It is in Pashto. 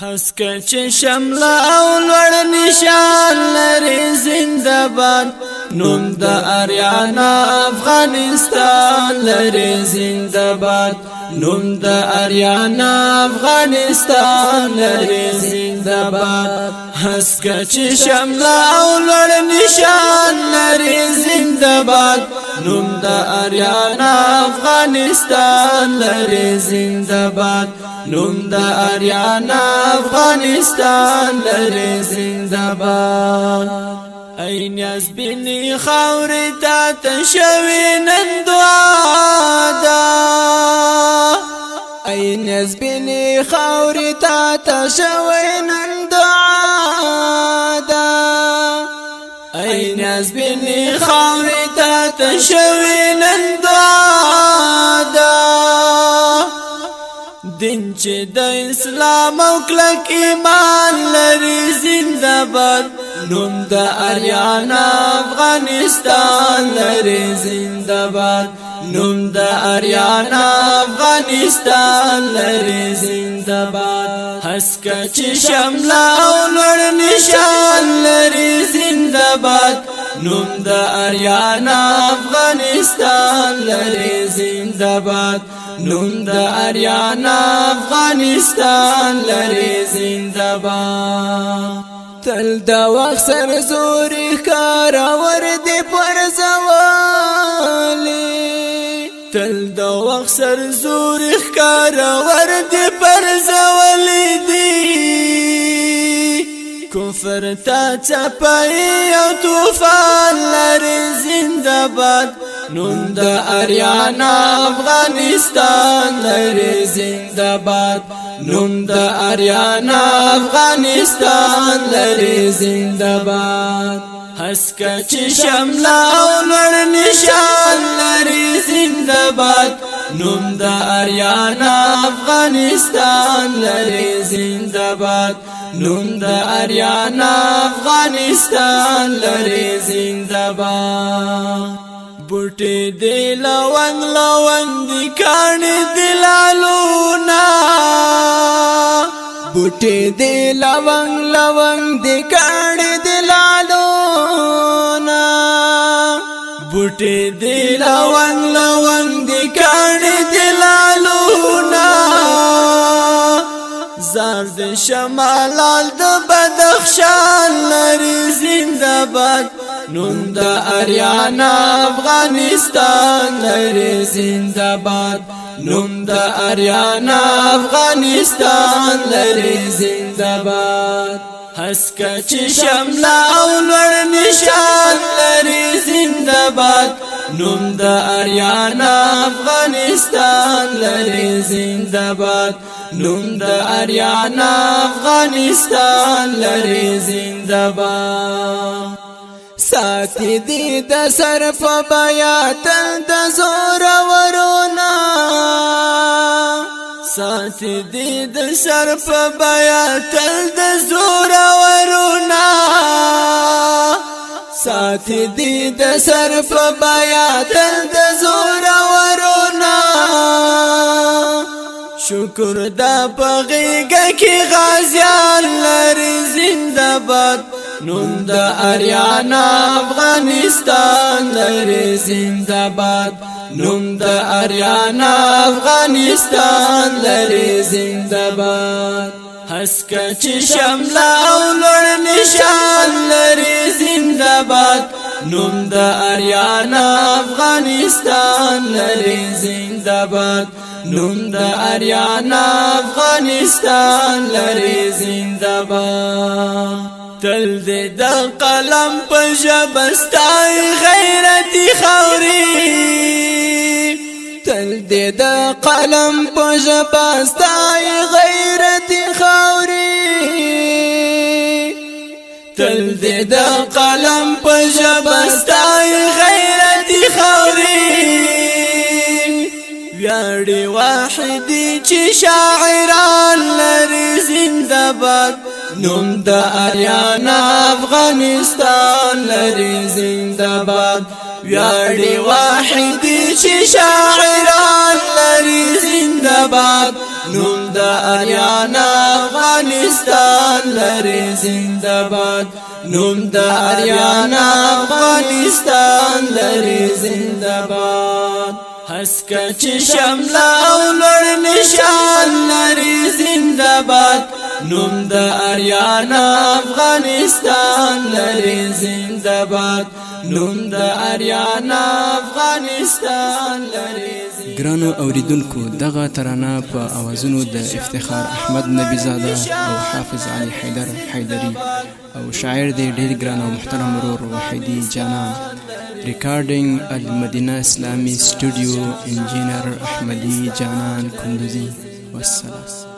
حسکه چې شمله او لوړ نشان لري زنده‌باد نوم د آریانا افغانستان لري زنده‌باد نوم د آریانا افغانستان لري زنده‌باد حسکه چې شمله او لوړ نشان لري زنده‌باد نوم د آریانا افغانستان لري زنده‌باد نوم د آریانا افغانستان لري زنده‌باد ای نیاز بینی خاورې تا تشوي نن دعا ده ای نیاز بینی خاورې تا تشوي نن دعا ده ای نیاز بینی خاورې تا تشوي نن دعا ده دین چې د اسلام او کلک ایمان لري زنده‌باد نوم د آریانا افغانستان لري زنده‌باد نوم د آریانا افغانستان لري زنده‌باد حسکه چې شمله او لوړ نشان لري زنده‌باد نوم د آریانا افغانستان لري زنده‌باد نوم د آریانا افغانستان لري زنده‌باد تل د وخت سر زوري کارور دي پر زوالي تل د وخت سر زوري کارور دي پر زوالي دي کفر تا چپای او طوفان لري زنده‌باد نوم د آریانا افغانستان لري زنده‌باد نوم د آریانا افغانستان لري زنده‌باد حسکه چې شمله او لوړ نشان لري زنده‌باد نوم د آریانا افغانستان لري زنده‌باد نوم د آریانا افغانستان لري زنده‌باد بوټي دی لونګ لونګ دی کانی دی لالونا بوټي دی لونګ لونګ دی کانی دی لالونا بوټي دی لونګ لونګ دی کانی دی لالونا زرد شمالال د بدخشان لري زنده‌باد نوم د آریانا افغانستان لري زنده‌باد نوم د آریانا افغانستان لري زنده‌باد حسکه چې شمله او لوړ نشان لري زنده‌باد نوم د آریانا افغانستان لري زنده‌باد نوم د آریانا افغانستان لري زنده‌باد ساتي دي د سر په بیا تل د زور ورونه ساتي دي د سر په بیا تل د زور ورونه ساتي دي د سر په بیا تل د زور ورونه شکر دا پغیګه کې غازیان لري زنده‌باد نوم د آریانا افغانستان لري زنده‌باد نوم د آریانا افغانستان لري زنده‌باد حسکه چې شمله او لوړ نشان لري زنده‌باد نوم د آریانا افغانستان لري زنده‌باد نوم د آریانا افغانستان لري زنده‌باد تل دې د قلم په ژبه ستای غیرتي خاوري تل دې د قلم په ژبه ستای غیرتي خاوري تل دې د قلم په ژبه ستای غیرتي خاوري ویاړي واحدي چې شاعران لري زنده‌باد نوم د آریانا افغانستان لري زنده‌باد ویاړي واحدي چې شاعران لري زنده باد نوم د اریانا افغانستان لري زنده باد نوم د اریانا افغانستان لري زنده باد هسکه چې شمله او لوړ نشان لري زنده باد نوم د اریانا افغانستان لري زنده باد نوم د اریانا افغانستان لري ګرانو اوریدونکو دغه ترانه په اوازونو د افتخار احمد نبی زاده او حافظ علي حیدر حیدری او شاعر دی ډیر ګران او محترم ورور وحیدی جانان ریکارډینګ المدینه اسلامي سټوډیو انجینر احمدی جانان کندوزی والسلام